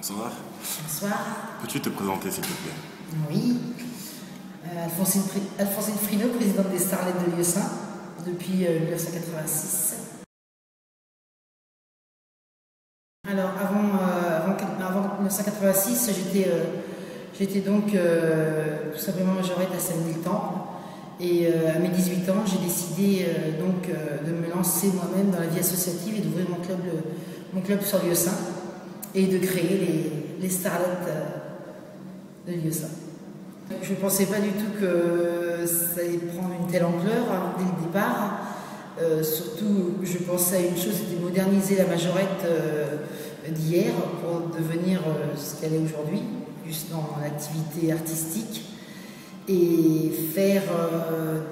Bonsoir. Bonsoir. Peux-tu te présenter s'il te plaît? Oui. Alphonsine Frino, présidente des Starlettes de Lieu-Saint depuis 1986. Alors avant 1986, j'étais donc tout simplement majorette à Saint-Denis-le-Temple. Et à mes 18 ans, j'ai décidé de me lancer moi-même dans la vie associative et d'ouvrir mon club sur Lieu-Saint et de créer les Starlettes de Lieu-Saint. Je ne pensais pas du tout que ça allait prendre une telle ampleur dès le départ. Surtout, je pensais à une chose, c'était moderniser la majorette d'hier pour devenir ce qu'elle est aujourd'hui, juste dans l'activité artistique, et faire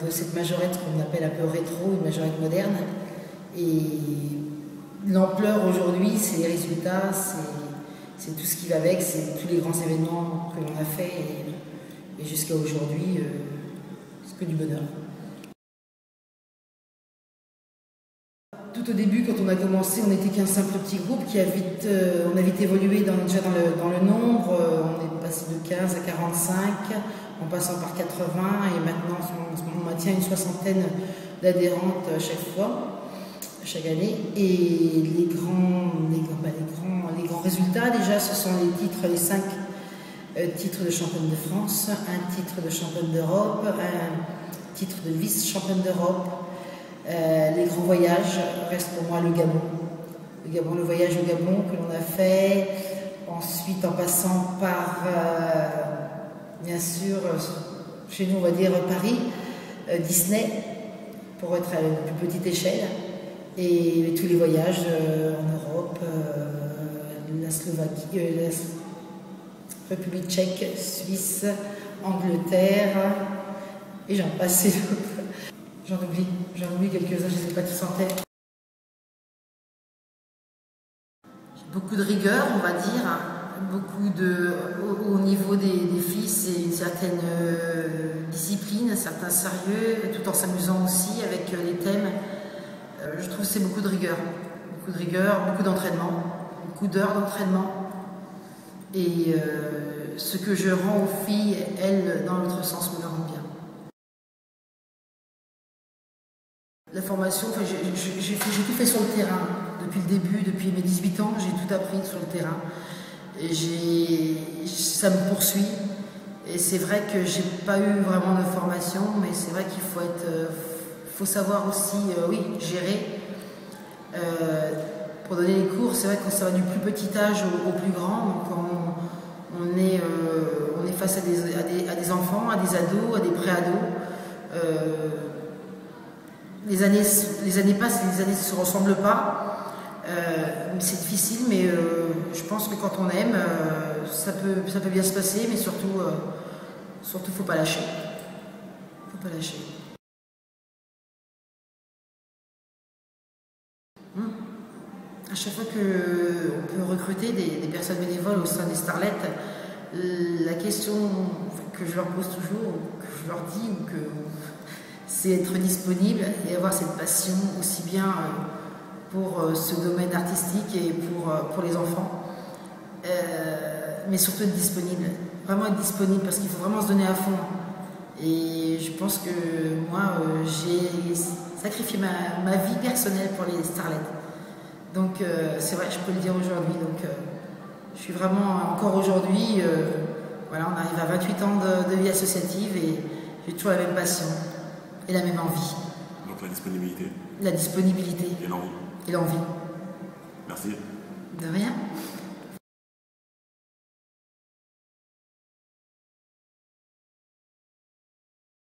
de cette majorette qu'on appelle un peu rétro, une majorette moderne. Et l'ampleur aujourd'hui, c'est les résultats, c'est tout ce qui va avec, c'est tous les grands événements que l'on a fait, et jusqu'à aujourd'hui, c'est que du bonheur. Tout au début, quand on a commencé, on n'était qu'un simple petit groupe qui a vite, on a vite évolué déjà dans le nombre. On est passé de 15 à 45, en passant par 80, et maintenant on maintient une soixantaine d'adhérentes chaque année. Et les grands résultats, déjà, ce sont les 5 titres de championne de France, un titre de championne d'Europe, un titre de vice-championne d'Europe. Les grands voyages restent pour moi le Gabon. Le voyage au Gabon que l'on a fait, ensuite en passant par, bien sûr, chez nous on va dire Paris, Disney, pour être à une plus petite échelle, et tous les voyages en Europe, la Slovaquie, la République tchèque, Suisse, Angleterre, et j'en passe. J'en oublie quelques-uns, je ne les ai pas tous en tête. J'ai beaucoup de rigueur, on va dire, au niveau des filles, c'est une certaine discipline, un certain sérieux, tout en s'amusant aussi avec les thèmes. Je trouve que c'est beaucoup de rigueur, beaucoup d'entraînement, beaucoup d'heures d'entraînement. Et ce que je rends aux filles, elles, dans l'autre sens, me le rendent bien. La formation, j'ai tout fait sur le terrain. Depuis le début, depuis mes 18 ans, j'ai tout appris sur le terrain. Et ça me poursuit. Et c'est vrai que j'ai pas eu vraiment de formation, mais c'est vrai qu'il faut savoir aussi, gérer. Pour donner les cours, c'est vrai qu'on ça va du plus petit âge au plus grand. Donc on est face à des enfants, à des ados, à des pré-ados. Les années passent, les années ne se ressemblent pas. C'est difficile, mais je pense que quand on aime, ça peut bien se passer, mais surtout, faut pas lâcher. Faut pas lâcher. À chaque fois qu'on peut recruter des personnes bénévoles au sein des Starlettes, la question que je leur pose toujours, que je leur dis, c'est être disponible et avoir cette passion aussi bien pour ce domaine artistique et pour les enfants, mais surtout être disponible, vraiment être disponible, parce qu'il faut vraiment se donner à fond. Et je pense que moi, j'ai sacrifié ma vie personnelle pour les Starlettes. Donc c'est vrai, je peux le dire aujourd'hui. Donc je suis vraiment, encore aujourd'hui, voilà, on arrive à 28 ans de vie associative et j'ai toujours la même passion et la même envie. Donc la disponibilité. La disponibilité. Et l'envie. Et l'envie. Merci. De rien.